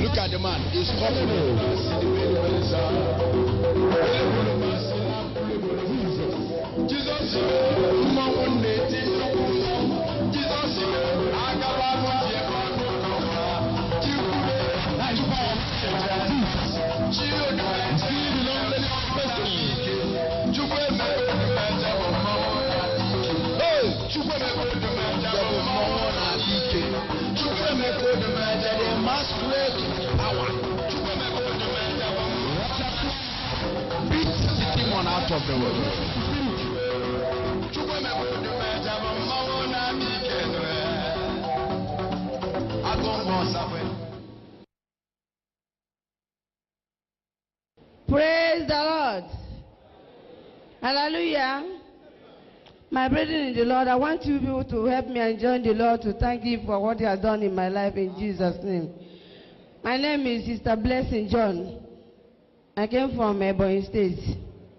Look at the man. He's coughing. Jesus. Out of the world. Praise the Lord. Hallelujah. My brethren in the Lord, I want you people to help me and join the Lord to thank Him for what He has done in my life in Jesus' name. My name is Sister Blessing John. I came from Ebonyi State,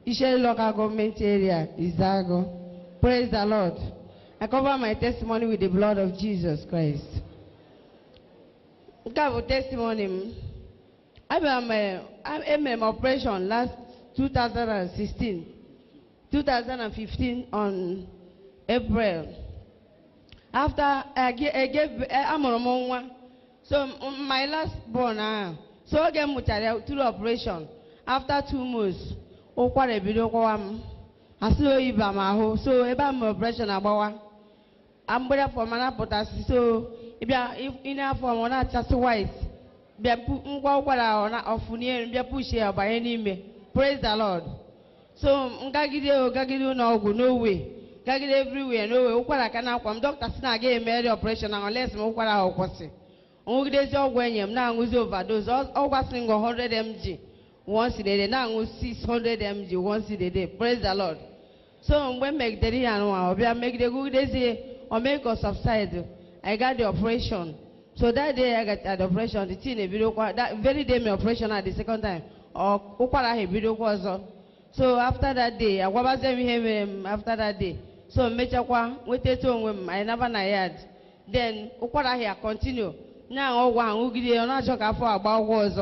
Isheri local government area, Izago. Praise the Lord. I cover my testimony with the blood of Jesus Christ. I have a testimony. I made my operation last 2015 on April. After I gave one, so my last born, so I gave through operation. After 2 months, I saw Iba Maho, so Eba my operation abawa. I'm better for mana potassium, so if in form on that just white. Be push here by any me. Praise the Lord. So Gagide no way. Gagide everywhere, no way. Ukwara kana kwa doctor sina again made operation unless ukwara okwasi. Ungide so when na nguzi overdose. All was single 100 mg once a day. Now 600 mg once a day. Praise the Lord. So when make the or make the good days or make us subside. I got the operation. So that day I got the operation, the teen video that very day my operation at the second time. Or video was. So after that day, I was him after that day. So Mechakwa waited to him, I never had. Then here continue. Now one who did not talk about was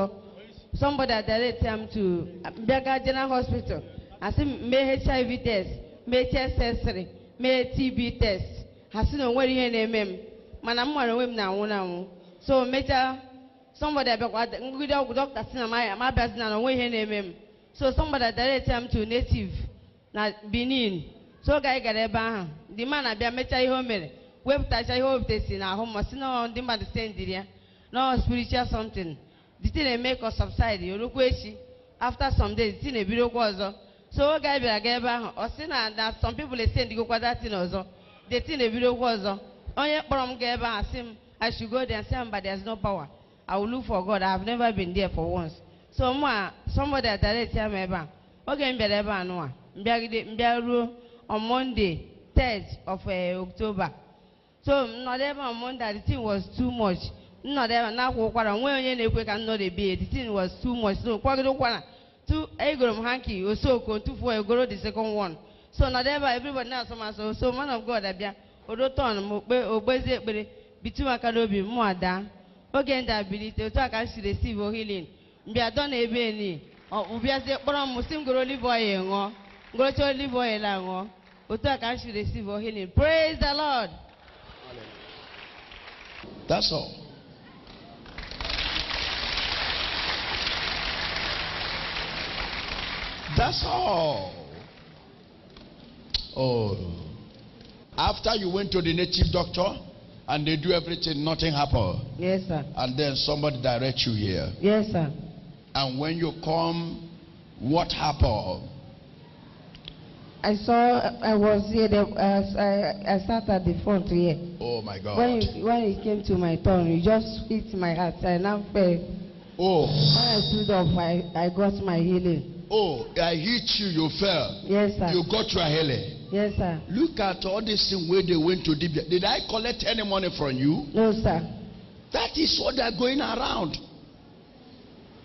somebody directed him to Bega General Hospital. I said may HIV test, may chest surgery, may TB test. Has no way in name. Man, I'm one of them now. So, Major, somebody about doctor, my best now, way he name him. So, somebody directed him to native, not Benin. So, guy got a ban. The man I be a Major home. Web touch, I hope they see now home, must know on the man the same area. No spiritual something. The thing they make us subside. You look after some days, the thing a video was. So, guy be a gaba or sin that some people they send to go that thing also. The thing a video was. Only from Gaba asked him, I should go there and say, but there's no power. I will look for God. I have never been there for once. So, somebody that I tell me about. Okay, on Monday, 3rd of October. So, not ever on Monday, the thing was too much. Not ever now, when you cannot be, the thing was too much. So, two Agrom hanky, or so, two for a go the second one. So, not ever everybody now, so man of God, Odoton, Obeze, between Akadobi, Moada, Ogen ability, so I can receive healing. Be a done a benny, or Ubiase, but I'm Muslim go live boy, go to live boy, Lango, or I can receive healing. Praise the Lord. That's all. That's all. Oh. After you went to the native doctor and they do everything, nothing happened. Yes, sir. And then somebody directs you here. Yes, sir. And when you come, what happened? I was here. I sat at the front here. Oh my God. When it came to my turn, it just hit my heart. I now fell. Oh. When I stood up, I got my healing. Oh, I hit you, you fell. Yes, sir. You got your healing. Yes, sir. Look at all this thing where they went to Dibia. Did I collect any money from you? No, sir. That is what they're going around.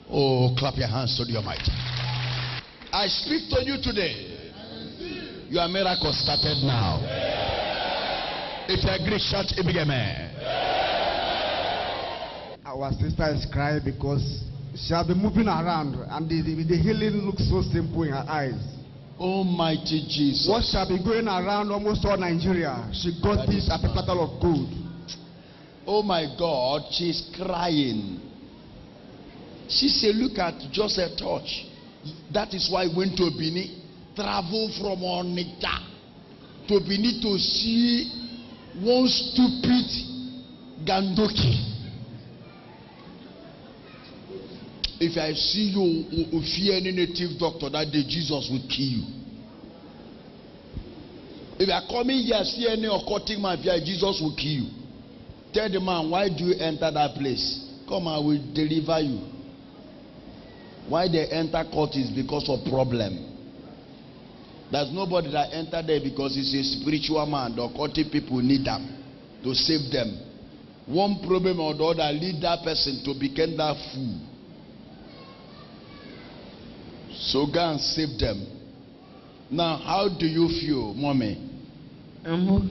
Oh, clap your hands to your might. I speak to you today. Your miracle started now. If you agree, shout a big amen. I Our sister is crying because she has been moving around and the healing looks so simple in her eyes. Almighty Jesus. What shall be going around almost all Nigeria? She got it at a platter of gold. Oh my God, she's crying. She said, look at just a touch. That is why I went to Benin, travel from Onitsha to Benin to see one stupid Gandoki. If I see you fear any native doctor that day, Jesus will kill you. If I come in here see any occultic man, Jesus will kill you. Tell the man, why do you enter that place? Come, I will deliver you. Why they enter court is because of problem. There's nobody that enter there because he's a spiritual man. The occultic people need them to save them. One problem or the other lead that person to become that fool. So go and save them. Now, how do you feel, mommy? I'm okay.